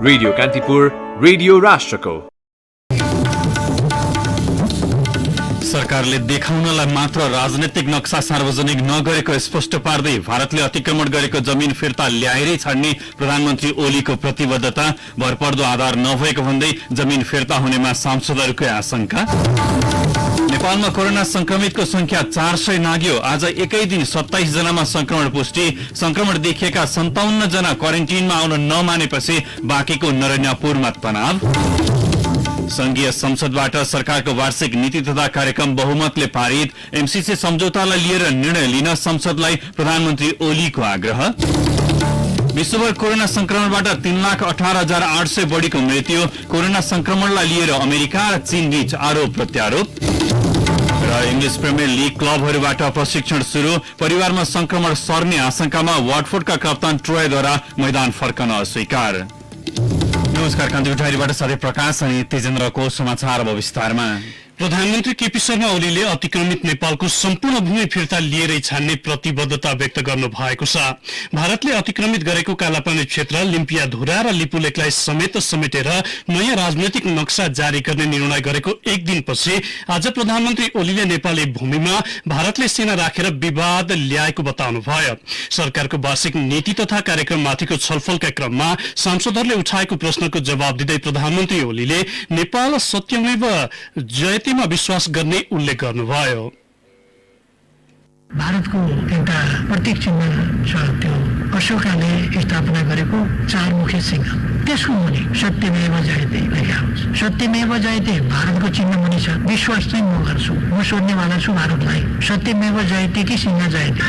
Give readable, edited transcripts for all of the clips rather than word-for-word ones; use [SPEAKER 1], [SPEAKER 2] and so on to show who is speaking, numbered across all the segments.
[SPEAKER 1] Radio Kantipur, radio राष्ट्रको।
[SPEAKER 2] सरकारले देखाउनलाई मात्र राजनीतिक नक्सा सार्वजनिक नगरेको स्पष्ट पार्दै भारतले अतिक्रमण गरेको जमिन फिर्ता ल्याएरै छाड्ने प्रधानमन्त्री ओलीको प्रतिबद्धता, भरपर्दो आधार नभएको भन्दै जमिन फिर्ता हुनेमा सांसदहरूकै आशंका। नेपालमा कोरोना संक्रमितको संख्या 400 नाग्यो। आज एकै दिन 27 जनामा संक्रमण पुष्टि। संक्रमण देखिएका 57 जना क्वारेन्टिनमा आउन नमानेपछि बाँकीको नरन्यापुरमा तनाव। संघीय संसदबाट सरकारको वार्षिक नीति तथा कार्यक्रम बहुमतले पारित। एमसीसी सम्झौतालाई लिएर निर्णय लिन संसदलाई प्रधानमन्त्री ओलीको आग्रह। विश्वभर कोरोना संक्रमणबाट 3,18,800 बढीको मृत्यु। कोरोना संक्रमणलाई लिएर अमेरिका र चीन बीच आरोप प्रत्यारोप। र इंग्लिश प्रिमियर लीग क्लबहरूबाट प्रशिक्षण शुरू। परिवारमा संक्रमण सर्ने आशंकामा वाटफोर्डका कप्तान ट्रोयद्वारा मैदान फर्कन अस्वीकार। नमस्कार, कान्तिपुर डायरीबाट सधैँ प्रकाश अनि तेजेन्द्रको समाचार अब विस्तारमा।
[SPEAKER 3] प्रधानमन्त्री केपी शर्मा ओलीले अतिक्रमित नेपालको सम्पूर्ण भूमि फिर्ता लिएरै छान्ने प्रतिबद्धता व्यक्त गर्नु भएको छ। भारतले अतिक्रमित गरेको कालापानी क्षेत्र लिम्पियाधुरा र लिपुलेकलाई समेटेर नयाँ राजनैतिक नक्सा जारी गर्ने निर्णय गरेको एक दिनपछि आज प्रधानमन्त्री ओलीले नेपाली भूमिमा भारतले सेना राखेर विवाद ल्याएको बताउनुभयो। सरकारको वार्षिक नीति तथा कार्यक्रममाथिको छलफलका क्रममा सांसदहरूले उठाएको प्रश्नको जवाब दिँदै प्रधानमन्त्री ओलीले नेपाल सत्यमेव जयतेमा विश्वास गर्ने उल्लेख गर्नुभयो।
[SPEAKER 4] भारतको एउटा प्रतीक चिन्ह छ, त्यो अशोकले स्थापना गरेको 4 मुखे सिंह। त्यसको मुनि सत्यमेव जयते लेखा हुन्छ। सत्यमेव जयते भारतको चिन्ह मुनि छ। विश्वास चाहिँ म गर्छु, म सोध्नेवाला छु भारतलाई, सत्यमेव जयते कि सिंह जयते,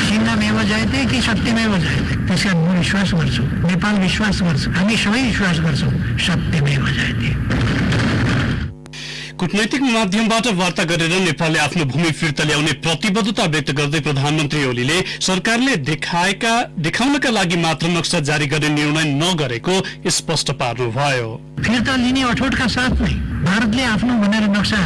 [SPEAKER 4] सिंहमेव जयते कि सत्यमेव जयते। त्यसका म विश्वास गर्छु, नेपाल विश्वास गर्छ, हामी सबै विश्वास गर्छौँ सत्यमेव जयते।
[SPEAKER 3] कूटनैतिक माध्यमबाट वार्ता गरेर नेपालले आफ्नो भूमि फिर्ता ल्याउने प्रतिबद्धता व्यक्त गर्दै प्रधानमन्त्री ओलीले सरकारले देखाउनका लागि मात्र नक्सा जारी गर्ने निर्णय नगरेको स्पष्ट पार्नुभयो।
[SPEAKER 4] फिर्ता लिने अठोटका साथ नै भारतले आफ्नो भनेर नक्सा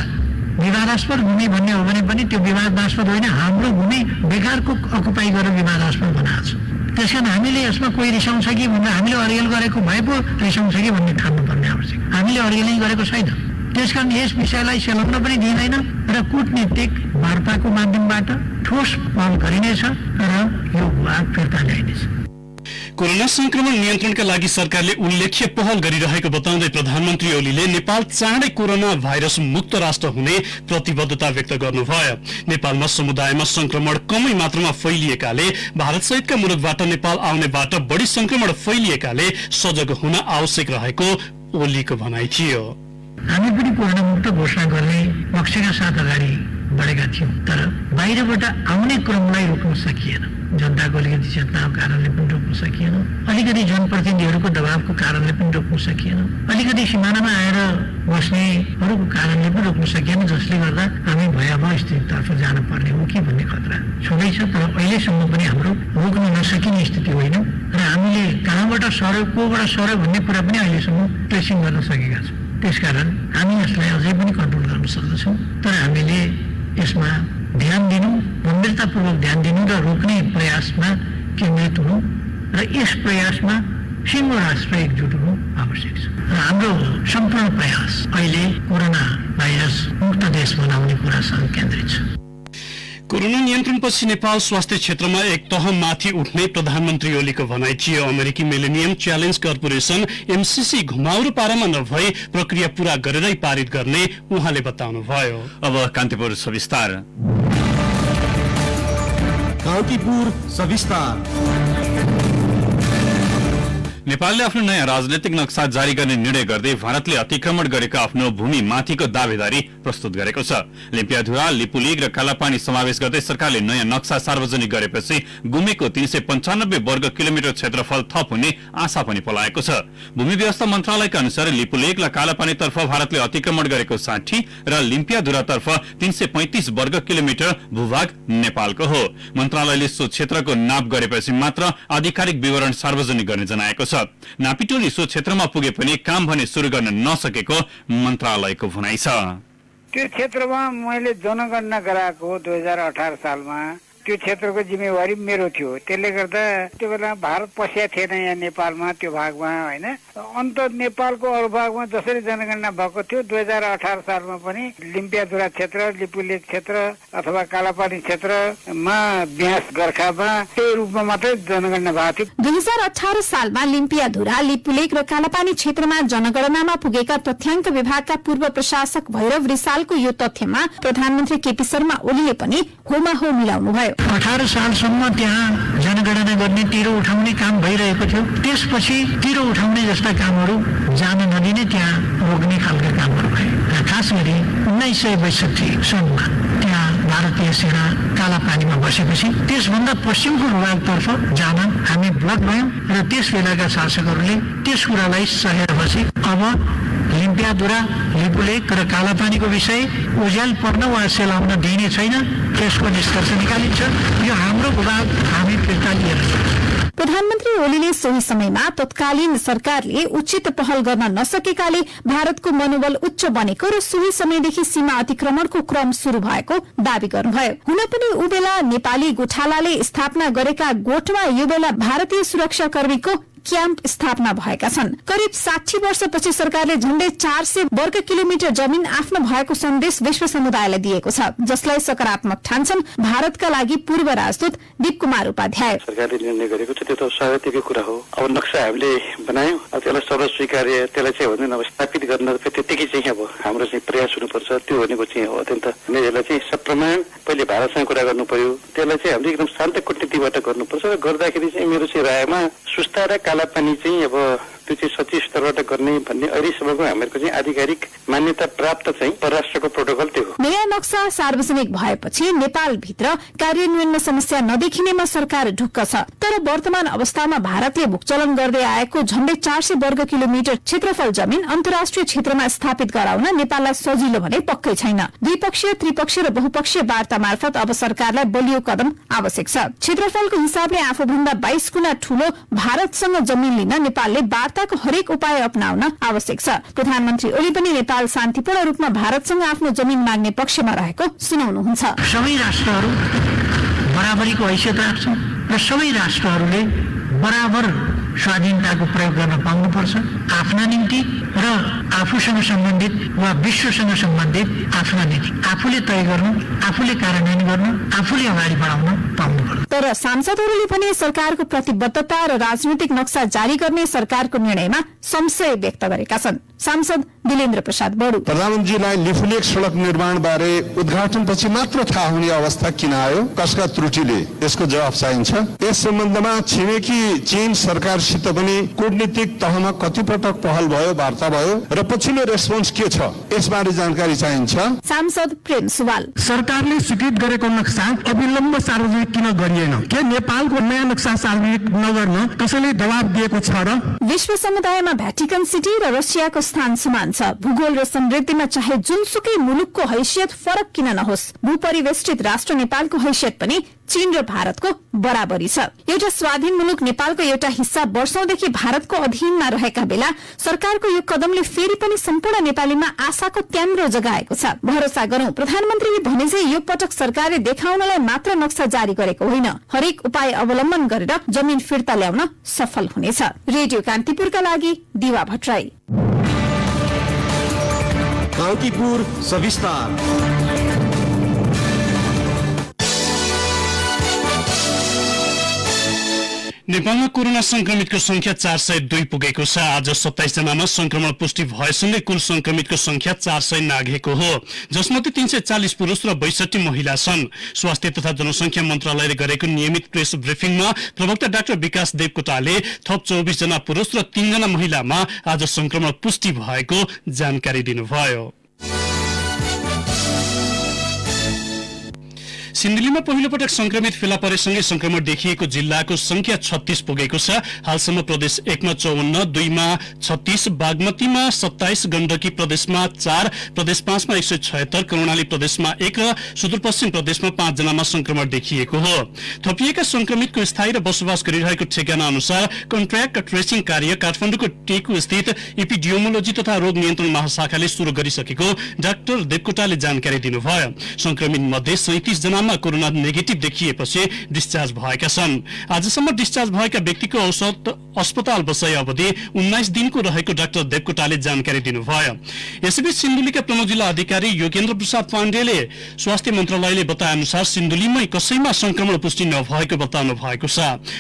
[SPEAKER 4] विवादास्पद भूमि भन्ने हो भने पनि त्यो विवादास्पद होइन, हाम्रो भूमि बेकारको अकुपाई गरेर विवादास्पद बनाएको छ। त्यसकारण हामीले यसमा कोही रिसाउँछ कि भन्दा हामीले अरियल गरेको भए पो रिसाउँछ कि भन्ने ठान्नुपर्ने आवश्यक। हामीले अरियलै गरेको छैन, त्यसकारण यस विषयलाई सेलाउन पनि दिँदैन र कूटनीतिक वार्ताको माध्यमबाट ठोस पहल गरिनेछ र यो विवाद फिर्ता ल्याइनेछ।
[SPEAKER 3] कोरोना संक्रमण नियन्त्रणका लागि सरकारले उल्लेख्य पहल गरिरहेको बताउँदै प्रधानमन्त्री ओलीले नेपाल चाँडै कोरोना भाइरस मुक्त राष्ट्र हुने प्रतिबद्धता व्यक्त गर्नुभयो। नेपालमा समुदायमा संक्रमण कमै मात्रामा फैलिएकाले भारतसहितका मुलुकबाट नेपाल आउनेबाट बढी संक्रमण फैलिएकाले सजग हुन आवश्यक रहेको ओलीको भनाइ थियो।
[SPEAKER 4] हामी पनि कोरोना मुक्त घोषणा गर्ने लक्ष्यका साथ अगाडि बढेका थियौँ, तर बाहिरबाट आउने क्रमलाई रोक्न सकिएन। जनताको अलिकति चेतनाको कारणले पनि रोक्न सकिएन, अलिकति जनप्रतिनिधिहरूको दबावको कारणले पनि रोक्न सकिएन, अलिकति सिमानामा आएर बस्नेहरूको कारणले पनि रोक्न सकिएन, जसले गर्दा हामी भयावह स्थितितर्फ जान पर्ने हो कि भन्ने खतरा छँदैछ। तर अहिलेसम्म पनि हाम्रो रोक्न नसकिने स्थिति होइन र हामीले कहाँबाट सर्यो, कोबाट सर्यो भन्ने कुरा पनि अहिलेसम्म ट्रेसिङ गर्न सकेका छौँ। त्यसकारण हामी यसलाई अझै पनि कन्ट्रोल गर्न सक्दछौँ, तर हामीले यसमा ध्यान दिनु, गम्भीरतापूर्वक ध्यान दिनु र रोक्ने प्रयासमा केन्द्रित हुनु र यस प्रयासमा सिङ्गो राष्ट्र एकजुट हुनु आवश्यक छ। र हाम्रो सम्पूर्ण प्रयास अहिले कोरोना भाइरस मुक्त देश बनाउने कुरासँग केन्द्रित छ।
[SPEAKER 3] कोरोना नियन्त्रणपछि नेपाल स्वास्थ्य क्षेत्रमा एक तह माथि उठ्ने प्रधानमन्त्री ओलीको भनाइ थियो। अमेरिकी मिलेनियम च्यालेन्ज कर्पोरेसन एमसीसी घुमाउरो पारामा नभई प्रक्रिया पूरा गरेरै पारित गर्ने उहाँले बताउनुभयो।
[SPEAKER 2] अब कान्तिपुर सविस्तार।
[SPEAKER 5] कान्तिपुर सविस्तार।
[SPEAKER 2] नेपालले आफ्नो नयाँ राजनैतिक नक्सा जारी गर्ने निर्णय गर्दै भारतले अतिक्रमण गरेको आफ्नो भूमि माथिको दावेदारी प्रस्तुत गरेको छ। लिम्पियाधुरा, लिपुलेक र कालापानी समावेश गर्दै सरकारले नयाँ नक्सा सार्वजनिक गरेपछि गुमेको 395 वर्ग किलोमिटर क्षेत्रफल थप हुने आशा पनि पलाएको छ। भूमि व्यवस्था मन्त्रालयका अनुसार लिपुलेक र कालापानीतर्फ भारतले अतिक्रमण गरेको 60 र लिम्पियाधुरातर्फ 335 वर्ग किलोमिटर भूभाग नेपालको हो। मन्त्रालयले सो क्षेत्रको नाप गरेपछि मात्र आधिकारिक विवरण सार्वजनिक गर्ने जनाएको छ। नापिटोली सो क्षेत्रमा पुगे पनि काम भने सुरु गर्न नसकेको मन्त्रालयको भनाइ छ।
[SPEAKER 6] त्यो क्षेत्रमा मैले जनगणना गराएको 2018 सालमा त्यो क्षेत्रको जिम्मेवारी मेरो थियो। त्यसले गर्दा त्यो बेला भारत पसेको थिएन यहाँ नेपालमा त्यो भागमा होइन। अन्त नेपालको अरू भागमा जसरी जनगणना भएको थियो 2018 सालमा पनि लिम्पियाधुरा क्षेत्र, लिपुलेक क्षेत्र अथवा कालापानी क्षेत्रमा ब्यास गोर्खामा त्यही रूपमा मात्रै जनगणना भएको थियो।
[SPEAKER 7] 2018 सालमा लिम्पियाधुरा, लिपुलेक र कालापानी क्षेत्रमा जनगणनामा पुगेका तथ्याङ्क विभागका पूर्व प्रशासक भैरव रिसालको यो तथ्यमा प्रधानमन्त्री केपी शर्मा ओलीले पनि होमाहो मिलाउनुभयो।
[SPEAKER 4] 18 सालसम्म त्यहाँ जनगणना गर्ने तिरो उठाउने काम भइरहेको थियो। त्यसपछि तिरो उठाउने जस्ता कामहरू जान नदिने, त्यहाँ रोक्ने खालका कामहरू भए। खास गरी 1962 सनमा त्यहाँ भारतीय सेना कालापानीमा बसेपछि त्यसभन्दा पश्चिमको भूभागतर्फ जान हामी ब्लक भयौँ र त्यस बेलाका शासकहरूले त्यस कुरालाई सहेर बसे। अब लिम्पियाधुरा, लिपुलेक र कालापानीको विषय उज्याल पर्न वा सेलाउन दिइने छैन, त्यसको निष्कर्ष निकालिन्छ। यो हाम्रो भूभाग, हामी फिर्ता लिएर।
[SPEAKER 7] प्रधानमन्त्री ओलीले सोही समयमा तत्कालीन सरकारले उचित पहल गर्न नसकेकाले भारतको मनोबल उच्च बनेको र सोही समयदेखि सीमा अतिक्रमणको क्रम शुरू भएको दावी गर्नुभयो। हुन पनि ऊ बेला नेपाली गोठालाले स्थापना गरेका गोठमा यो बेला भारतीय सुरक्षाकर्मीको क्याम्प स्थापना भएका छन्। करिब 60 वर्षपछि सरकारले झण्डै 400 वर्ग किलोमिटर जमिन आफ्नो भएको सन्देश विश्व समुदायलाई दिएको छ, जसलाई सकारात्मक ठान्छन् भारतका लागि पूर्व राजदूत दीप कुमार उपाध्याय।
[SPEAKER 8] सरकारले निर्णय गरेको छ त्यो त स्वागतकै कुरा हो। अब नक्सा हामीले बनायौं, अब त्यसलाई सर्वस्वीकार्य, त्यसलाई चाहिँ भन्दैन अब स्थापित गर्न त्यतिकै चाहिँ अब हाम्रो चाहिँ प्रयास हुनुपर्छ। त्यो भनेको चाहिँ हो अत्यन्त यसलाई चाहिँ सप्रमाण पहिले भारतसँग कुरा गर्नु पर्यो। त्यसलाई चाहिँ हामीले एकदम शान्त कूटनीतिबाट गर्नुपर्छ र गर्दाखेरि चाहिँ मेरो चाहिँ रायमा सुस्ता र कालापानी चाहिँ अब त्यो चाहिँ सचिव स्तरबाट गर्ने भन्ने अहिलेसम्मको हामीहरूको चाहिँ आधिकारिक मान्यता प्राप्त चाहिँ परराष्ट्रको प्रोटोकल त्यो हो।
[SPEAKER 7] नयाँ नक्सा सार्वजनिक भएपछि नेपालभित्र कार्यान्वयनमा समस्या नदेखिनेमा सरकार ढुक्क छ। तर वर्तमान अवस्थामा भारतले भूचलन गर्दै आएको झण्डै 400 वर्ग किलोमिटर क्षेत्रफल जमिन अन्तर्राष्ट्रिय क्षेत्रमा स्थापित गराउन नेपाललाई सजिलो भने पक्कै छैन। द्विपक्षीय, त्रिपक्षीय र बहुपक्षीय वार्ता मार्फत अब सरकारलाई बलियो कदम आवश्यक छ। क्षेत्रफलको हिसाबले आफूभन्दा 22 गुणा ठूलो भारतसँग जमिन लिन नेपालले वार्ताको हरेक उपाय अपनाउन आवश्यक छ। प्रधानमन्त्री ओली पनि नेपाल शान्तिपूर्ण रूपमा भारतसँग आफ्नो जमिन माग्ने पक्षमा रहेको सुनाउनुहुन्छ।
[SPEAKER 4] सबै राष्ट्रहरू बराबरीको हैसियत राख्छन् र सबै राष्ट्रहरूले बराबर स्वाधीनताको प्रयोग गर्न पाउनुपर्छ। आफ्ना निम्ति र आफूसँग सम्बन्धित वा विश्वसँग सम्बन्धित आफ्ना नीति आफूले तय गर्नु, आफूले कार्यान्वयन गर्नु, आफूले अगाडि बढाउन पाउनुपर्छ।
[SPEAKER 7] तर सांसदहरूले पनि सरकारको प्रतिबद्धता र राजनीतिक नक्सा जारी गर्ने सरकारको निर्णयमा संशय व्यक्त गरेका छन्। सांसद दिलेन्द्र प्रसाद बडु
[SPEAKER 9] प्रधानमन्त्रीलाई लिपुलेक सड़क निर्माण बारे उद्घाटनपछि मात्र थाहा हुने अवस्था किन आयो, कसका त्रुटिले, यसको जवाफ चाहिन्छ। यस सम्बन्धमा छिमेकी चीन सरकारसित पनि कूटनीतिक तहमा कतिपटक पहल भयो, वार्ता भयो र पछिल्लो रेस्पोन्स के छ, यसबारे जानकारी चाहिन्छ।
[SPEAKER 7] सांसद प्रेम सुवाल
[SPEAKER 5] सरकारले स्वीकृत गरेको नक्सा अविलम्ब सार्वजनिक किन गरिएन? के नेपालको नयाँ नक्सा सार्वजनिक नगर्न कसैले दबाब दिएको छ र?
[SPEAKER 7] विश्व समुदायमा भ्याटिकन सिटी र रसियाको स्थान समान छ। भूगोल र समृद्धिमा चाहे जुनसुकै मुलुकको हैसियत फरक किन नहोस्, भूपरिवेष्टित राष्ट्र नेपालको हैसियत पनि चीन र भारतको बराबरी छ। एउटा स्वाधीन मुलुक नेपालको एउटा हिस्सा वर्षौंदेखि भारतको अधीनमा रहेका बेला सरकारको यो कदमले फेरि पनि सम्पूर्ण नेपालीमा आशाको त्याम्रो जगाएको छ। भरोसा गरौं, प्रधानमन्त्रीले भने चाहिँ यो पटक सरकारले देखाउनलाई मात्र नक्सा जारी गरेको होइन, हरेक उपाय अवलम्बन गरेर जमिन फिर्ता ल्याउन सफल हुनेछ। रेडियो कान्तिपुरका लागि दिवा भट्टराई।
[SPEAKER 5] कान्तिपुर सविस्तार।
[SPEAKER 3] नेपालमा कोरोना संक्रमितको संख्या 402 पुगेको छ। आज 27 जनामा संक्रमण पुष्टि भएसँगै कुल संक्रमितको संख्या 400 नाघेको हो, जसमध्ये 340 पुरुष र 62 महिला छन्। स्वास्थ्य तथा जनसंख्या मन्त्रालयले गरेको नियमित प्रेस ब्रिफिङमा प्रवक्ता डाक्टर विकास देवकोटाले थप 24 जना पुरुष र 3 जना महिलामा आज संक्रमण पुष्टि भएको जानकारी दिनुभयो। सिन्धुलीमा पहिलो पटक संक्रमित फेला परेसँगै संक्रमण देखिएको जिल्लाको संख्या 36 पुगेको छ। हालसम्म प्रदेश 1 मा 54, 2 मा 36, बागमतीमा 27, गण्डकी प्रदेशमा 4, प्रदेश 5 मा 176, कर्णाली प्रदेशमा 1 र सुदूरपश्चिम प्रदेशमा 5 जनामा संक्रमण देखिएको हो। थपिएका संक्रमितको स्थायी र बसोबास गरिरहेको ठेगाना अनुसार कन्ट्र्याक्ट ट्रेसिङ कार्य काठमाडौँको टेकु स्थित एपिडियोमोलोजी तथा रोग नियन्त्रण महाशाखाले शुरू गरिसकेको डाक्टर देवकोटाले जानकारी दिनुभयो। संक्रमित मध्ये 37 जनामा जाँचमा कोरोना नेगेटिभ देखिएपछि डिस्चार्ज भएका छन्। आजसम्म डिस्चार्ज भएका व्यक्तिको औसत अस्पताल बसाइ अवधि 19 दिनको रहेको डाक्टर देवकोटाले जानकारी दिनुभयो। यसैबीच सिन्धुलीका प्रमुख जिल्ला अधिकारी योगेन्द्र प्रसाद पाण्डेले स्वास्थ्य मन्त्रालयले बताए अनुसार सिन्धुलीमै कसैमा संक्रमण पुष्टि नभएको बताउनु भएको छ।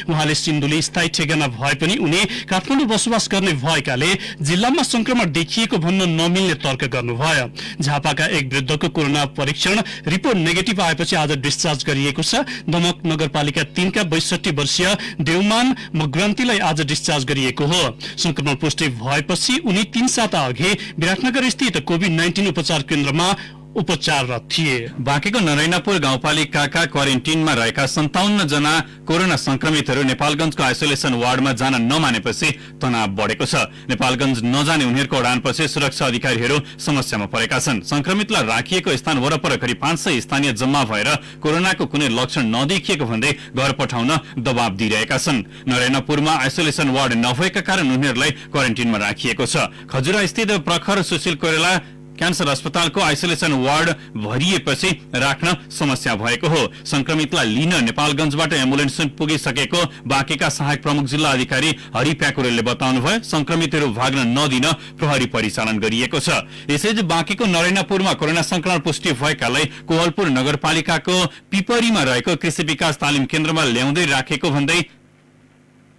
[SPEAKER 3] उहाँले सिन्धुली स्थायी ठेगाना भए पनि उनी काठमाडौँ बसोबास गर्ने भएकाले जिल्लामा संक्रमण देखिएको भन्न नमिल्ने तर्क गर्नुभयो। झापाका एक वृद्धको कोरोना परीक्षण रिपोर्ट नेगेटिभ आएपछि आज डिस्चार्ज गरिएको छ। दमक नगरपालिका 3 का 62 वर्षीय देवमान मग्रान्तीलाई आज डिस्चार्ज गरिएको हो। संक्रमण पुष्टि भएपछि उनी 3 साता अघि विराटनगर स्थित कोभिड-19 उपचार केन्द्रमा उपचाररत थिए।
[SPEAKER 2] बाँकेको नरैनापुर गाउँपालिकाका क्वारेन्टिनमा रहेका 57 जना कोरोना संक्रमितहरू नेपालगञ्जको आइसोलेसन वार्डमा जान नमानेपछि तनाव बढेको छ। नेपालगञ्ज नजाने उनीहरूको उडानपछि सुरक्षा अधिकारीहरू समस्यामा परेका छन्। संक्रमितलाई राखिएको स्थान वरपर करिब 500 स्थानीय जम्मा भएर कोरोनाको कुनै लक्षण नदेखिएको भन्दै घर पठाउन दबाव दिइरहेका छन्। नरैनापुरमा आइसोलेसन वार्ड नभएका कारण उनीहरूलाई क्वारेन्टिनमा राखिएको छ। खजुरा स्थित प्रखर सुशील कोइराला क्यान्सर अस्पतालको आइसोलेसन वार्ड भरिएपछि राख्न समस्या भएको हो। संक्रमितलाई लिन नेपालगञ्जबाट एम्बुलेन्स पुगिसकेको बाँकेका सहायक प्रमुख जिल्ला अधिकारी हरि प्याकुरेलले बताउनुभयो। संक्रमितहरू भाग्न नदिन प्रहरी परिचालन गरिएको छ। यसैबीच बाँकेको नरैनापुरमा कोरोना संक्रमण पुष्टि भएकालाई कोहलपुर नगरपालिकाको पिपरीमा रहेको कृषि विकास तालिम केन्द्रमा ल्याउँदै राखेको भन्दै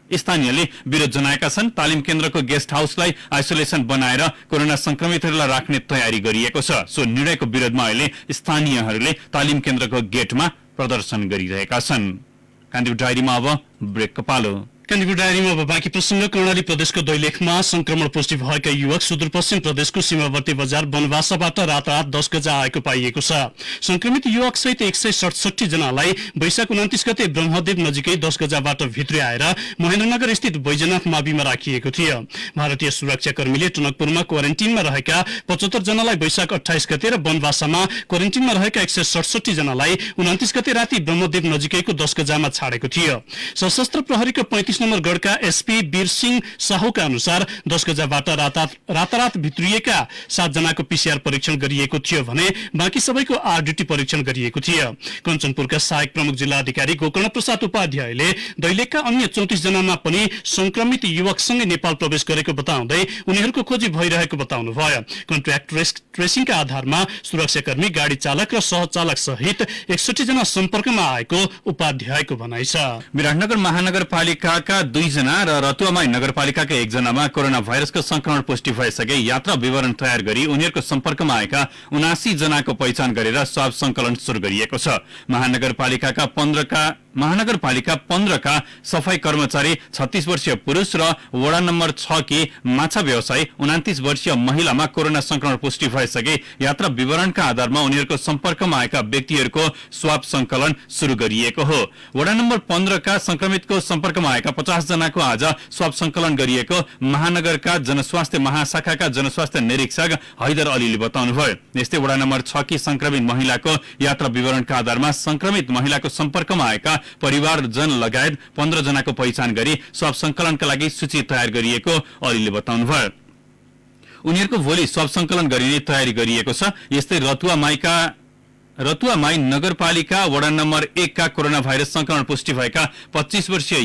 [SPEAKER 2] स्थानीयले विरोध जनाएका छन्। तालिम केन्द्रको गेस्ट हाउसलाई आइसोलेसन बनाएर कोरोना संक्रमितहरूलाई राख्ने तयारी गरिएको छ। सो निर्णयको विरोधमा अहिले स्थानीयहरूले तालिम केन्द्रको गेटमा प्रदर्शन गरिरहेका छन्। कान्तिपुर डायरीमा अब ब्रेकको पालो।
[SPEAKER 3] कान्तिपुर डायरीमा अब बाँकी प्रसंग। कर्णाली प्रदेशको दैलेखमा संक्रमण पुष्टि भएका युवक सुदूरपश्चिम प्रदेशको सीमावर्ती बजार बनवासाबाट रातारात 10 गजा आएको पाइएको छ। संक्रमित युवक सहित 167 जनालाई वैशाख 29 गते ब्रह्मदेव नजिकै 10 गजाबाट भित्री आएर महेन्द्रनगर स्थित बैजनाथ माविमा राखिएको थियो। भारतीय सुरक्षाकर्मीले टनकपुरमा क्वारेन्टिनमा रहेका 75 जनालाई वैशाख 28 गते र बनवासामा क्वारेन्टिनमा रहेका 167 जनालाई 29 गते राति ब्रह्मदेव नजिकैको 10 गजामा छाडेको थियो। सशस्त्र प्रहरीको 35 नम्बर गढका एसपी वीर सिंह साहुका अनुसार 10 गजाबाट रातारात भित्रिएका 7 जनाको पीसीआर परीक्षण गरिएको थियो भने बाँकी सबैको आरडीटी परीक्षण गरिएको थियो। कञ्चनपुरका सहायक प्रमुख जिल्ला अधिकारी गोकर्ण प्रसाद उपाध्यायले दैलेखका अन्य 34 जनामा पनि संक्रमित युवकसँगै नेपाल प्रवेश गरेको बताउँदै उनीहरूको खोजी भइरहेको बताउनुभयो। कन्ट्र्याक्ट ट्रेसिङका आधारमा सुरक्षाकर्मी, गाडी चालक र सहचालक सहित 61 जना सम्पर्कमा आएको उपाध्यायको भनाइ छ।
[SPEAKER 2] विराटनगर महानगरपालिका 2 जना र रतुवामाई नगरपालिकाका 1 जनामा कोरोना भाइरसको संक्रमण पुष्टि भइसके यात्रा विवरण तयार गरी उनीहरूको सम्पर्कमा आएका 79 जनाको पहिचान गरेर स्वाब संकलन शुरू गरिएको छ। महानगरपालिका 15 का सफाई कर्मचारी 36 वर्षीय पुरुष र वडा नम्बर 6 की माछा व्यवसायी 29 वर्षीय महिलामा कोरोना संक्रमण पुष्टि भइसके यात्रा विवरणका आधारमा उनीहरूको सम्पर्कमा आएका व्यक्तिहरूको स्वाब संकलन शुरू गरिएको हो। वडा नम्बर 15 का संक्रमितको सम्पर्कमा आएका 50 जनाको आज स्वाब संकलन गरिएको महानगरका जनस्वास्थ्य महाशाखाका जनस्वास्थ्य निरीक्षक हैदर अलीले बताउनुभयो। यस्तै वडा नम्बर 6 की संक्रमित महिलाको यात्रा विवरणका आधारमा संक्रमित महिलाको सम्पर्कमा आएका परिवारजन लगायत 15 जनाको पहिचान गरी स्वाब संकलनका लागि सूची तयार गरिएको अलीले बताउनुभयो। उनीहरूको भोलि स्वाब संकलन गरिने तयारी गरिएको छ। यस्तै रतुवामाई नगरपालिका वडा नम्बर 1 का कोरोना भाइरस संक्रमण पुष्टि भएका 25 वर्षीय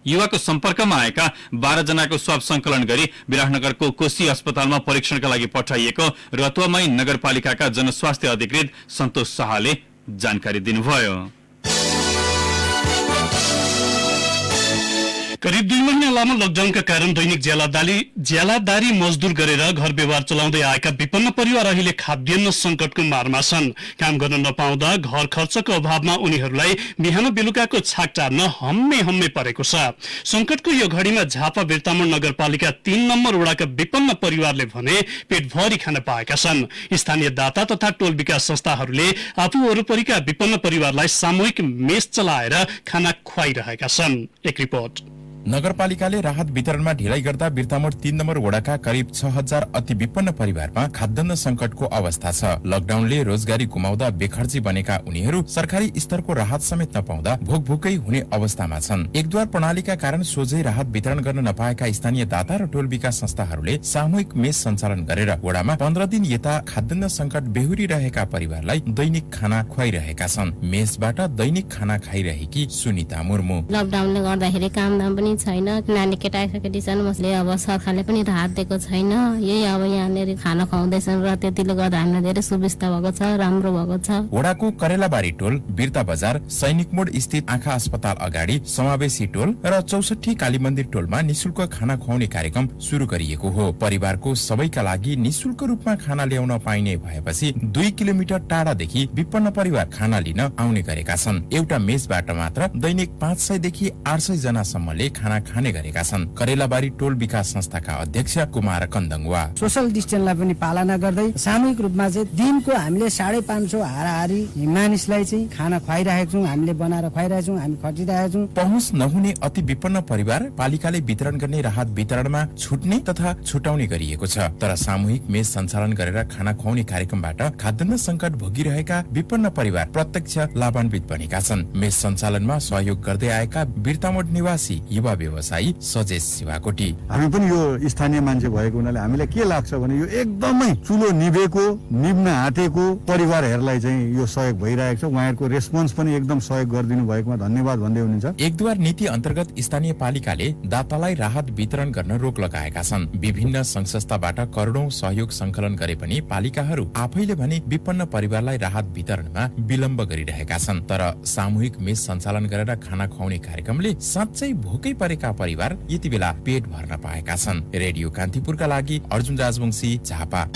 [SPEAKER 2] युवाको सम्पर्कमा आएका 12 जनाको स्वाब संकलन गरी विराटनगरको कोशी अस्पतालमा परीक्षणका लागि पठाइएको रतुवामाई नगरपालिकाका जनस्वास्थ्य अधिकृत सन्तोष शाहले जानकारी दिनुभयो।
[SPEAKER 3] करिब 2 महिना लामो लकडाउनका कारण दैनिक ज्यालादारी मजदूर गरेर घर व्यवहार चलाउँदै आएका विपन्न परिवार अहिले खाद्यान्न संकटको मारमा छन्। काम गर्न नपाउँदा घर खर्चको अभावमा उनीहरूलाई बिहान बेलुकाको छाक टार्न हम्मे परेको छ। संकटको यो घडीमा झापा बिर्तामोड नगरपालिका 3 नम्बर वडाका विपन्न परिवारले भने पेटभरि खान पाएका छन्। स्थानीय दाता तथा टोल विकास संस्थाहरूले आफू वरिपरिका विपन्न परिवारलाई सामूहिक मेस चलाएर खाना खुवाइरहेका छन्। एक रिपोर्ट।
[SPEAKER 10] नगरपालिकाले राहत वितरणमा ढिलाइ गर्दा बिर्तामोड 3 नम्बर वडाका करिब 6000 अति विपन्न परिवारमा खाद्यान्न संकटको अवस्था छ। लकडाउनले रोजगारी गुमाउँदा बेखर्ची बनेका उनीहरू सरकारी स्तरको राहत समेत नपाउँदा भोकभोकै हुने अवस्थामा छन्। एकद्वार प्रणालीका कारण सोझै राहत वितरण गर्न नपाएका स्थानीय दाता र टोल विकास संस्थाहरूले सामूहिक मेस सञ्चालन गरेर वडामा 15 दिन यता खाद्यान्न संकट बेहोरिरहेका परिवारलाई दैनिक खाना खुवाइरहेका छन्। मेसबाट दैनिक खाना खाइरहेकी सुनिता मुर्मू।
[SPEAKER 11] लकडाउनले गर्दाखेरि कामदाम पनि छैन, नानी केटाकेटी छन्, उसले अब सरकारले पनि राहत दिएको छैन। यही अब यहाँनिर खाना खुवाउँदैछन् र त्यतिले गर्दा हामीलाई धेरै सुविस्ता भएको छ, राम्रो भएको छ।
[SPEAKER 10] वडाको करेलाबारी टोल, बिर्ता बजार, सैनिक मोड स्थित आँखा अस्पताल अगाडि समावेशी टोल र 64 काली मन्दिर टोलमा निशुल्क खाना खुवाउने कार्यक्रम शुरू गरिएको हो। परिवारको सबैका लागि निशुल्क रूपमा खाना ल्याउन पाइने भएपछि 2 किलोमिटर टाढादेखि विपन्न परिवार खाना लिन आउने गरेका छन्। एउटा मेसबाट मात्र दैनिक 500 देखि 800 जनासम्मले खाना खाने गरेका छन्। करेलाबारी टोल विकास संस्थाका अध्यक्ष कुमार कन्दङवा।
[SPEAKER 12] सोशल डिस्टेन्सलाई पनि पालना गर्दै सामूहिक रूपमा चाहिँ दिनको हामीले 550 हाराहारी मानिसलाई चाहिँ खाना खुवाइरहेका छौँ, हामीले बनाएर खुवाइरहेका छौँ, हामी खटिरहेका छौँ।
[SPEAKER 10] पहुँच नहुने अति विपन्न परिवार पालिकाले वितरण गर्ने राहत वितरणमा छुट्ने तथा छुटाउने गरिएको छ। तर सामूहिक मेस सञ्चालन गरेर खाना खुवाउने कार्यक्रमबाट खाद्यान्न संकट भोगिरहेका विपन्न परिवार प्रत्यक्ष लाभान्वित बनेका छन्। मेस सञ्चालनमा सहयोग गर्दै आएका बिर्तामोड निवासी युवा व्यवसायी सजेश शिवाकोटी।
[SPEAKER 13] हामी पनि यो स्थानीय मान्छे भएको हुनाले हामीलाई के लाग्छ भने यो एकदमै चुलो निभ्न आँटेको परिवारहरूलाई चाहिँ यो सहयोग भइरहेको छ। उहाँहरूको रेस्पोन्स पनि एकदम सहयोग गरिदिनु भएकोमा धन्यवाद भन्दै हुनुहुन्छ।
[SPEAKER 10] एकद्वार नीति अन्तर्गत स्थानीय पालिकाले दातालाई राहत वितरण गर्न रोक लगाएका छन्। विभिन्न संस्थाबाट करोडौं सहयोग संकलन गरे पनि पालिकाहरू आफैले भने विपन्न परिवारलाई राहत वितरणमा विलम्ब गरिरहेका छन्। तर सामूहिक मेस सञ्चालन गरेर खाना खुवाउने कार्यक्रमले साँच्चै भोकै परेका परिवार यति बेला पेट भर्न पाएका छन्। रेडियो कान्तिपुरका लागि अर्जुन राजवंशी, झापा।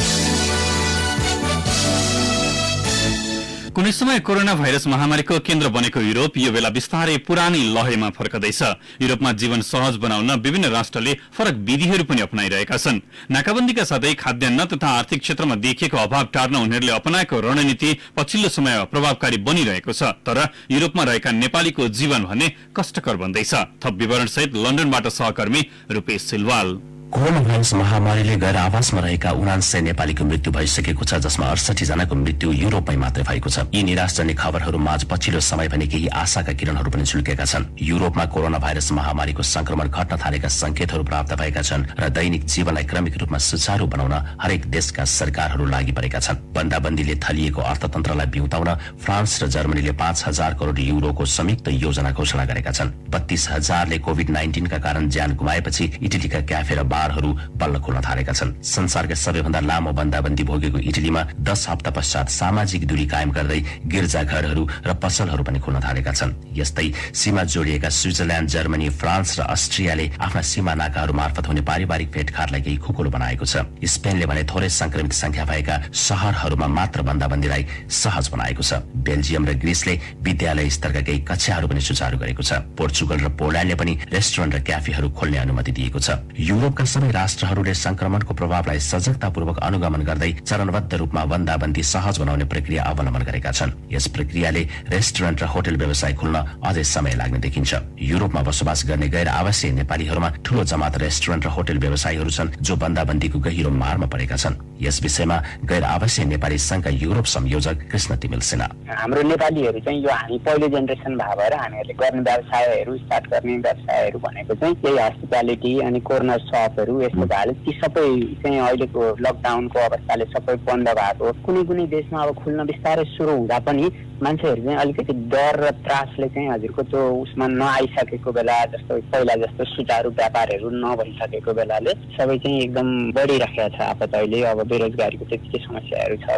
[SPEAKER 2] कुनै समय कोरोना भाइरस महामारीको केन्द्र बनेको युरोप यो बेला बिस्तारै पुरानै लहरमा फर्कदैछ। युरोपमा जीवन सहज बनाउन विभिन्न राष्ट्रले फरक विधिहरू पनि अपनाइरहेका छन्। नाकाबन्दीका साथै खाद्यान्न तथा आर्थिक क्षेत्रमा देखिएको अभाव टार्न उनीहरूले अपनाएको रणनीति पछिल्लो समयमा प्रभावकारी बनिरहेको छ। तर युरोपमा रहेका नेपालीको जीवन भने कष्टकर बन्दैछ। थप विवरण सहित लन्डनबाट सहकर्मी रूपेश सिलवाल।
[SPEAKER 14] कोरोना भाइरस महामारीले गैर आवासमा रहेका 79 नेपालीको मृत्यु भइसकेको छ, जसमा 68 जनाको मृत्यु युरोपमै मात्रै भएको छ। यी निराशजनक खबरहरू माझ पछिल्लो समय भने केही आशाका किरणहरू पनि झुल्केका छन्। युरोपमा कोरोना भाइरस महामारीको संक्रमण घट्न थालेका संकेतहरू प्राप्त भएका छन् र दैनिक जीवनलाई क्रमिक रूपमा सुचारू बनाउन हरेक देशका सरकारहरू लागि परेका छन्। बन्दाबन्दीले थलिएको अर्थतन्त्रलाई बिउताउन फ्रान्स र जर्मनीले 5000 करोड युरोको संयुक्त योजना घोषणा गरेका छन्। 32,000ले कोभिड-19 का कारण ज्यान गुमाएपछि इटलीका क्याफे र बारहरू बल्ल खुल्न थालेका छन्। संसारका सबैभन्दा लामो बन्दाबन्दी भोगेको इटलीमा 10 हप्ता पश्चात सामाजिक दूरी कायम गर्दै गिर्जाघरहरू र पसलहरू पनि खुल्न थालेका छन्। यस्तै सीमा जोडिएका स्विजरल्याण्ड, जर्मनी, फ्रान्स र अस्ट्रियाले आफ्ना सीमा नाकाहरू मार्फत हुने पारिवारिक भेटघाटलाई केही खुकुलो बनाएको छ। स्पेनले भने थोरै संक्रमित संख्या भएका शहरहरूमा मात्र बन्दाबन्दीलाई सहज बनाएको छ। बेल्जियम र ग्रीसले विद्यालय स्तरका केही कक्षाहरू पनि सुचारू गरेको छ। पोर्चुगल र पोल्याण्डले पनि रेस्टुरेन्ट र क्याफेहरू खोल्ने अनुमति दिएको छ। युरोपका सबै राष्ट्रहरूले संक्रमणको प्रभावलाई सजगतापूर्वक अनुगमन गर्दै चरणबद्ध रूपमा बन्दाबन्दी सहज बनाउने प्रक्रिया अवलम्बन गरेका छन्। यस प्रक्रियाले रेस्टुरेन्ट र होटल व्यवसाय खुल्न अझै समय लाग्ने देखिन्छ। युरोपमा बसोबास गर्ने गैर आवासीय नेपालीहरूमा ठूलो जमात रेस्टुरेन्ट र होटल व्यवसायीहरू छन्, जो बन्दाबन्दीको गहिरो मारमा परेका छन्। यस विषयमा गैर आवासीय नेपाली संघका युरोप संयोजक कृष्ण तिमिल सिन्हा।
[SPEAKER 15] हाम्रो नेपालीहरू चाहिँ यो हामी पहिलो जेनेरेसन भएर हामीहरूले गर्ने व्यवसायहरू स्टार्ट गर्ने व्यवसायहरू भनेको चाहिँ यही हस्पिटालिटी अनि कोर्नर सपहरू यस्तो भए ती सबै चाहिँ अहिलेको लकडाउनको अवस्थाले सबै बन्द भएको। कुनै कुनै देशमा अब खुल्न बिस्तारै सुरु हुँदा पनि मान्छेहरू चाहिँ अलिकति डर र त्रासले चाहिँ हजुरको त्यो उसमा नआइसकेको बेला, जस्तो पहिला जस्तो सुचारू व्यापारहरू नभइसकेको बेलाले सबै चाहिँ एकदम बढिरहेको छ। आपत अहिले अब बेरोजगारीको त्यतिकै समस्याहरू छ।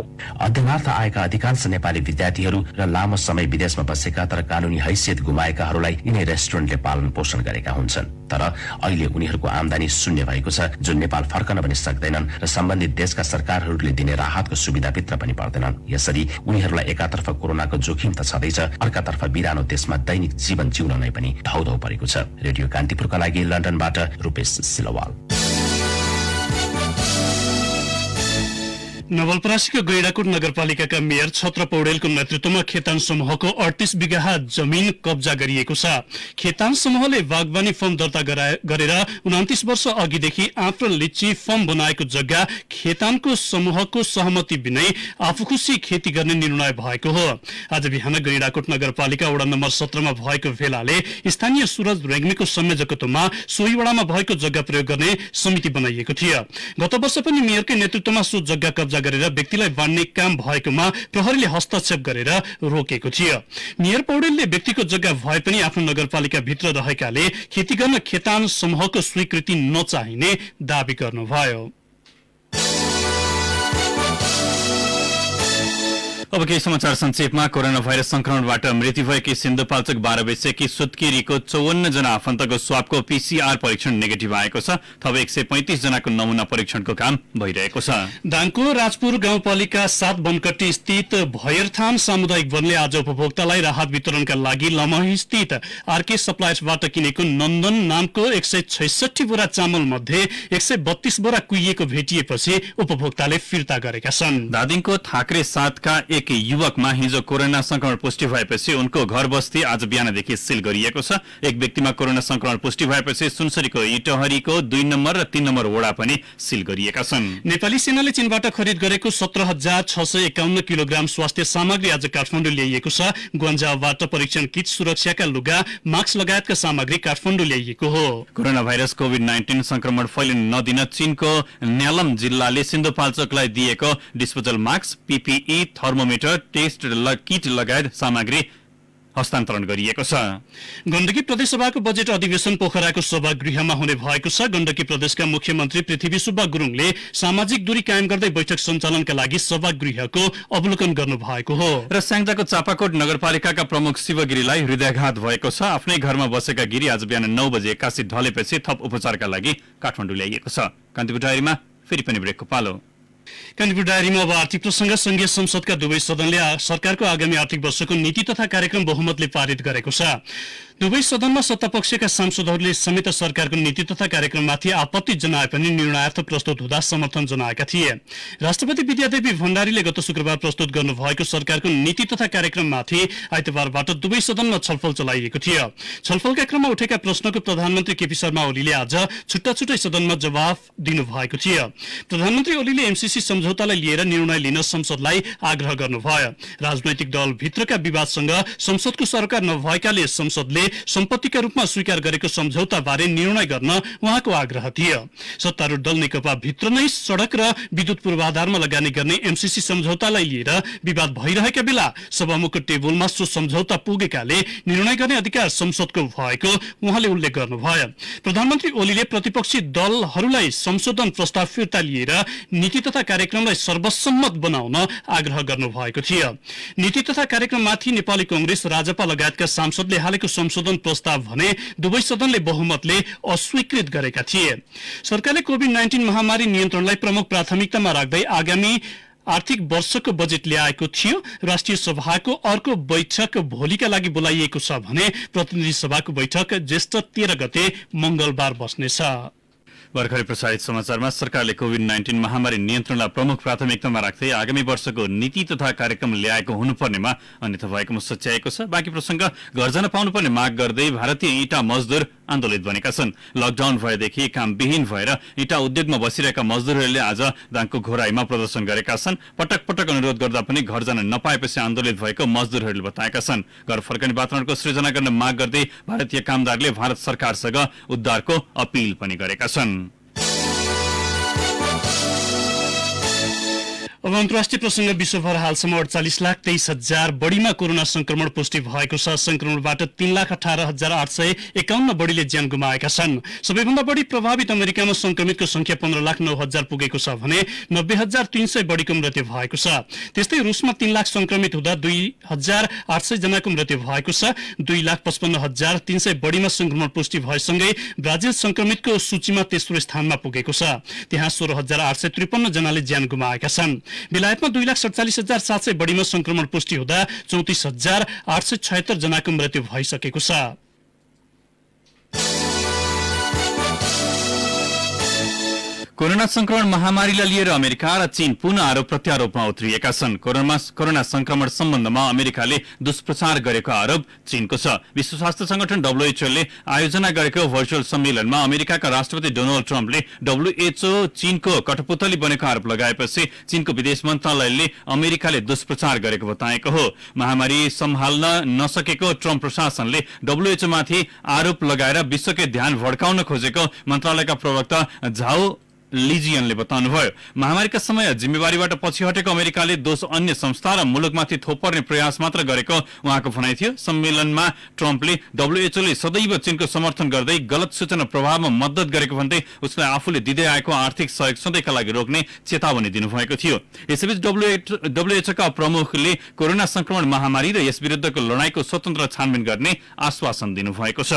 [SPEAKER 14] अध्ययनार्थ आएका अधिकांश नेपाली विद्यार्थीहरू र लामो समय विदेशमा बसेका तर कानूनी हैसियत गुमाएकाहरूलाई यिनै रेस्टुरेन्टले पालन पोषण गरेका हुन्छन्। तर अहिले उनीहरूको आमदानी शून्य भएको छ, जो नेपाल फर्कन पनि सक्दैनन् र सम्बन्धित देशका सरकारहरूले दिने राहतको सुविधाभित्र पनि पर्दैनन्। यसरी उनीहरूलाई एकातर्फ कोरोनाको जोखिम त छँदैछ, अर्कातर्फ बिरानो देशमा दैनिक जीवन जिउन नै पनि धौधौ परेको छ। रेडियो कान्तिपुरका लागि लन्डनबाट रूपेश सिलवाल।
[SPEAKER 3] नवलपरासीको गैंडाकोट नगरपालिकाका मेयर छत्र पौडेलको नेतृत्वमा खेतान समूहको 38 बिघा जमिन कब्जा गरिएको छ। खेतान समूहले बागवानी फर्म दर्ता गरेर 29 वर्ष अघिदेखि आँप र लिची फर्म बनाएको जग्गा खेतानको समूहको सहमति बिनै आफूखुसी खेती गर्ने निर्णय भएको हो। आज बिहान गैंडाकोट नगरपालिका वडा नम्बर 17 मा भएको भेलाले स्थानीय सूरज रेग्मीको संयोजकत्वमा सोही वडामा भएको जग्गा प्रयोग गर्ने समिति बनाइएको थियो। गत वर्ष पनि मेयरकै नेतृत्वमा सो जग्गा कब्जा गरेर व्यक्तिलाई बाँड्ने काम भएकोमा प्रहरीले हस्तक्षेप गरेर रोकेको थियो। मेयर पौडेलले व्यक्तिको जग्गा भए पनि आफ्नो नगरपालिका भित्र रहेकाले खेती गर्न खेतान समूहको स्वीकृति नचाहिने दावी गर्नुभयो।
[SPEAKER 2] अब केही समाचार संक्षेपमा। कोरोना भाइरस संक्रमणबाट मृत्यु भएकी सिन्धुपाल्चोक 12 वर्षकी सुत्केरीको 54 जना आफन्तको स्वाबको पीसीआर परीक्षण नेगेटिभ आएको छ। थप 135 जनाको नमूना परीक्षणको काम भइरहेको छ।
[SPEAKER 3] दाङको राजपुर गाउँपालिका 7 बनकट्टी स्थित भयरथान सामुदायिक वनले आज उपभोक्तालाई राहत वितरणका लागि लमही स्थित आरके सप्लायर्सबाट किनेको नन्दन नामको 166 बोरा चामल मध्ये 132 बोरा कुहिएको भेटिएपछि उपभोक्ताले फिर्ता गरेका छन्।
[SPEAKER 2] धादिङको थाक्रे 7 का एक युवकमा हिजो कोरोना संक्रमण पुष्टि भएपछि उनको घर बस्ती आज बिहानदेखि सील गरिएको छ। एक व्यक्तिमा कोरोना संक्रमण पुष्टि भएपछि सुनसरीको इटहरीको 2 नम्बर र 3 नम्बर वडा पनि सील गरिएका छन्।
[SPEAKER 3] नेपाली सेनाले चीनबाट खरिद गरेको 17,651 किलोग्राम स्वास्थ्य सामग्री आज काठमाडौँ ल्याइएको छ। ग्वान्जाबाट परीक्षण किट, सुरक्षाका लुगा, मास्क लगायतका सामग्री काठमाडौँ ल्याइएको हो।
[SPEAKER 2] कोरोना भाइरस कोभिड-19 संक्रमण फैलिन नदिन चीनको न्यालम जिल्लाले सिन्धुपाल्चोकलाई दिएको disposal mask, PPE, thermometer, test kit लगायत सामग्री हस्तान्तरण गरिएको छ।
[SPEAKER 3] गण्डकी प्रदेशसभाको बजेट अधिवेशन पोखराको सभागृहमा हुने भएको छ। गण्डकी प्रदेशका मुख्यमन्त्री पृथ्वी सुब्बा गुरुङले सामाजिक दूरी कायम गर्दै बैठक सञ्चालनका लागि सभागृहको अवलोकन गर्नु भएको हो।
[SPEAKER 2] र स्याङ्जाको चापाकोट नगरपालिकाका प्रमुख शिवगिरीलाई हृदयाघात भएको छ। आफ्नै घरमा बसेका गिरी आज बिहान 9 बजे एक्कासी ढलेपछि थप उपचारका लागि काठमाडौँ ल्याइएको छ। कान्तिपुर डायरीमा फेरि पनि ब्रेकको पालो।
[SPEAKER 3] कान्तिपुर डायरीमा अब आर्थिक प्रसंग। संघीय संसदका दुवै सदनले सरकारको आगामी आर्थिक वर्षको नीति तथा कार्यक्रम बहुमतले पारित गरेको छ। दुवै सदनमा सत्तापक्षका सांसदहरूले समेत सरकारको नीति तथा कार्यक्रममाथि आपत्ति जनाए पनि निर्णयार्थ प्रस्तुत हुँदा समर्थन जनाएका थिए। राष्ट्रपति विद्यादेवी भण्डारीले गत शुक्रबार प्रस्तुत गर्नुभएको सरकारको नीति तथा कार्यक्रममाथि आइतबारबाट दुवै सदनमा छलफल चलाइएको थियो। छलफलका क्रममा उठेका प्रश्नको प्रधानमन्त्री केपी शर्मा ओलीले आज छुट्टा छुट्टै सदनमा जवाफ दिनुभएको थियो। प्रधानमन्त्री ओलीले एमसीसी सम्झौतालाई लिएर निर्णय लिन संसदलाई आग्रह गर्नुभयो। राजनैतिक दलभित्रका विवादसँग संसदको सरकार नभएकाले संसदले सम्पत्तिका रूपमा स्वीकार गरेको सम्झौता बारे निर्णय गर्न उहाँको आग्रह थियो। सत्तारूढ दल नेकपा भित्र नै सड़क र विद्युत पूर्वाधारमा लगानी गर्ने एमसीसी सम्झौतालाई लिएर विवाद भइरहेका बेला सभामुखको टेबलमा सो सम्झौता पुगेकाले निर्णय गर्ने अधिकार संसदको भएको उहाँले उल्लेख गर्नुभयो। प्रधानमन्त्री ओलीले प्रतिपक्षी दलहरूलाई संशोधन प्रस्ताव फिर्ता लिएर नीति तथा कार्यक्रमलाई सर्वसम्मत बनाउन आग्रह गर्नुभएको थियो। नीति तथा कार्यक्रममाथि नेपाली कांग्रेस, राजपा लगायतका सांसदले हालेको संशोधन प्रस्ताव भने दुवै सदनले बहुमतले अस्वीकृत गरेका थिए। सरकारले कोभिड-19 महामारी नियन्त्रणलाई प्रमुख प्राथमिकतामा राख्दै आगामी आर्थिक वर्षको बजेट ल्याएको थियो। राष्ट्रिय सभाको अर्को बैठक भोलिका लागि बोलाइएको छ भने प्रतिनिधि सभाको बैठक ज्येष्ठ 13 गते मंगलबार बस्नेछ।
[SPEAKER 2] भर्खरै प्रसारित समाचारमा सरकारले कोभिड-19 महामारी नियन्त्रणलाई प्रमुख प्राथमिकतामा राख्दै आगामी वर्षको नीति तथा कार्यक्रम ल्याएको हुनुपर्नेमा अन्यथा भएकोमा सच्याएको छ। बाँकी प्रसंग घर जान पाउनुपर्ने माग गर्दै भारतीय इँटा मजदुर आन्दोलित बनेका छन्। लकडाउन भएदेखि कामविहीन भएर इँटा उद्योगमा बसिरहेका मजदुरहरूले आज दाङको घोराईमा प्रदर्शन गरेका छन्। पटक पटक अनुरोध गर्दा पनि घर जान नपाएपछि आन्दोलित भएको मजदुरहरूले बताएका छन्। घर फर्कने वातावरणको सृजना गर्न माग गर्दै भारतीय कामदारले भारत सरकारसँग उद्धारको अपील पनि गरेका छन्।
[SPEAKER 3] अब अन्तर्राष्ट्रिय प्रसंग। विश्वभर हालसम्म 48,23,000 बढ़ीमा कोरोना संक्रमण पुष्टि भएको छ। संक्रमणबाट 3,18,851 बढ़ीले ज्यान गुमाएका छन्। सबैभन्दा बढ़ी प्रभावित अमेरिकामा संक्रमितको संख्या 15,09,000 पुगेको छ भने 90,300 बढ़ीको मृत्यु भएको छ। त्यस्तै रुसमा 3 लाख संक्रमित हुँदा 2,800 जनाको मृत्यु भएको छ। 2,55,300 बढ़ीमा संक्रमण पुष्टि भएसँगै ब्राजिल संक्रमितको सूचीमा तेस्रो स्थानमा पुगेको छ। त्यहाँ 16,853 जनाले ज्यान गुमाएका छन्। बेलायतमा 2,47,700 बढ़ीमा संक्रमण पुष्टि हुँदा 34,876 जनाको मृत्यु भइसकेको छ।
[SPEAKER 2] कोरोना संक्रमण महामारीलाई लिएर अमेरिका र चीन पुनः आरोप प्रत्यारोपमा उत्रिएका छन्। कोरोना संक्रमण सम्बन्धमा अमेरिकाले दुष्प्रचार गरेको आरोप चीनको छ। विश्व स्वास्थ्य संगठन WHO ले आयोजना गरेको भर्चुअल सम्मेलनमा अमेरिकाका राष्ट्रपति डोनाल्ड ट्रम्पले WHO चीनको कठपुतली बनेको आरोप लगाएपछि चीनको विदेश मन्त्रालयले अमेरिकाले दुष्प्रचार गरेको बताएको हो। महामारी सम्हाल्न नसकेको ट्रम्प प्रशासनले WHO माथि आरोप लगाएर विश्वकै ध्यान भड्काउन खोजेको मन्त्रालयका प्रवक्ता झाओ लिजियनले बताउनुभयो। महामारीका समय जिम्मेवारीबाट पछि हटेको अमेरिकाले दोष अन्य संस्था र मुलुकमाथि थोपर्ने प्रयास मात्र गरेको उहाँको भनाइ थियो। सम्मेलनमा ट्रम्पले WHO ले सदैव चीनको समर्थन गर्दै गलत सूचना प्रभावमा मद्दत गरेको भन्दै उसलाई आफूले दिँदै आएको आर्थिक सहयोग सधैँका लागि रोक्ने चेतावनी दिनुभएको थियो। यसैबीच WHO का प्रमुखले कोरोना संक्रमण महामारी र यस विरुद्धको लडाईँको स्वतन्त्र छानबिन गर्ने आश्वासन दिनुभएको छ।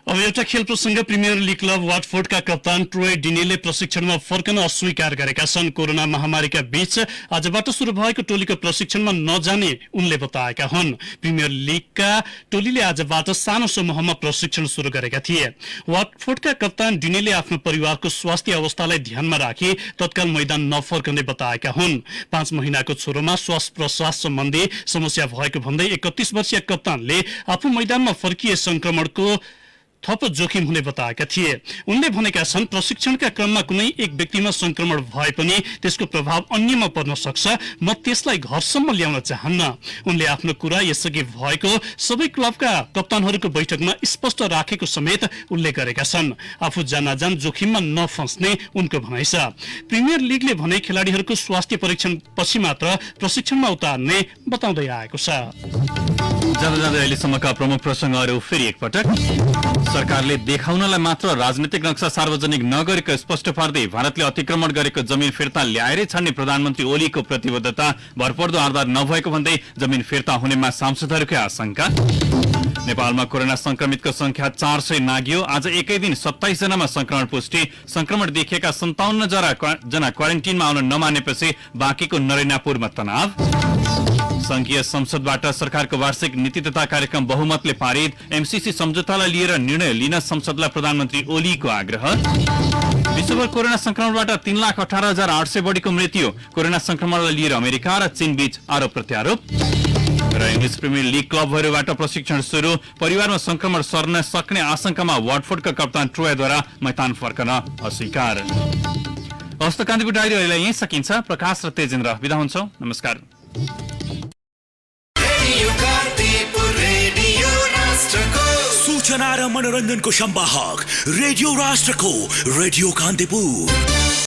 [SPEAKER 3] अब एउटा खेल प्रसंग। प्रिमियर लीग क्लब वाटफोर्डका कप्तान ट्रोय डिनेले प्रशिक्षणमा फर्कन अस्वीकार गरेका छन्। कोरोना महामारीका बीच आजबाट शुरू भएको टोलीको प्रशिक्षणमा नजाने उनले बताएका हुन्। प्रिमियर लीगका टोलीले आजबाट सानो समूहमा प्रशिक्षण शुरू गरेका थिए। वाटफोर्डका कप्तान डिनेले आफ्नो परिवारको स्वास्थ्य अवस्थालाई ध्यानमा राखी तत्काल मैदान नफर्कने बताएका हुन्। 5 महिनाको छोरोमा श्वास प्रश्वास सम्बन्धी समस्या भएको भन्दै 31 वर्षीय कप्तानले आफू मैदानमा फर्किए संक्रमणको थप जोखिम हुने बताएका थिए। उनले भनेका छन् प्रशिक्षणका क्रममा कुनै एक व्यक्तिमा संक्रमण भए पनि त्यसको प्रभाव अन्यमा पर्न सक्छ। म त्यसलाई घरसम्म ल्याउन चाहन्न। उनले आफ्नो कुरा यसअघि भएको सबै क्लबका कप्तानहरूको बैठकमा स्पष्ट राखेको समेत उल्लेख गरेका छन्। आफू जानाजान जोखिममा नफस्ने उनको भनाइ छ। प्रिमियर लीगले भने खेलाडीहरूको स्वास्थ्य परीक्षण पछि मात्र प्रशिक्षणमा उतार्ने बताउँदै आएको छ।
[SPEAKER 2] जाँदै अहिलेसम्मका प्रमुख प्रसंगहरू फेरि एकपटक। सरकारले देखाउनलाई मात्र राजनीतिक नक्सा सार्वजनिक नगरेको स्पष्ट पार्दै भारतले अतिक्रमण गरेको जमिन फिर्ता ल्याएरै छाड्ने प्रधानमन्त्री ओलीको प्रतिबद्धता भरपर्दो आधार नभएको भन्दै जमिन फिर्ता हुनेमा सांसदहरूकै आशंका। नेपालमा कोरोना संक्रमितको संख्या 400 नाग्यो। आज एकै दिन 27 जनामा संक्रमण पुष्टि। संक्रमण देखिएका 57 जना क्वारेन्टिनमा आउन नमानेपछि बाँकीको नरेनापुरमा तनाव। संघीय संसदबाट सरकारको वार्षिक नीति तथा कार्यक्रम बहुमतले पारित। एमसीसी सम्झौतालाई लिएर निर्णय लिन संसदलाई प्रधानमन्त्री ओलीको आग्रह। विश्वभर कोरोना संक्रमणबाट 3,18,800 बढीको मृत्यु। कोरोना संक्रमणलाई लिएर अमेरिका र चीन बीच आरोप प्रत्यारोप। र इङ्ग्लिस प्रिमियर लीग क्लबहरूबाट प्रशिक्षण सुरु। परिवारमा संक्रमण सर्न सक्ने आशंकामा वाटफोर्डका कप्तान ट्रोयद्वारा मैदान फर्कन अस्वीकार। हस्त कान्तिपुर डायरी अहिले यही सकिन्छ। प्रकाश र तेजेन्द्र बिदा हुन्छौं। नमस्कार।
[SPEAKER 16] सूचना र मनोरञ्जनको संवाहक रेडियो राष्ट्रको रेडियो कान्तिपुर।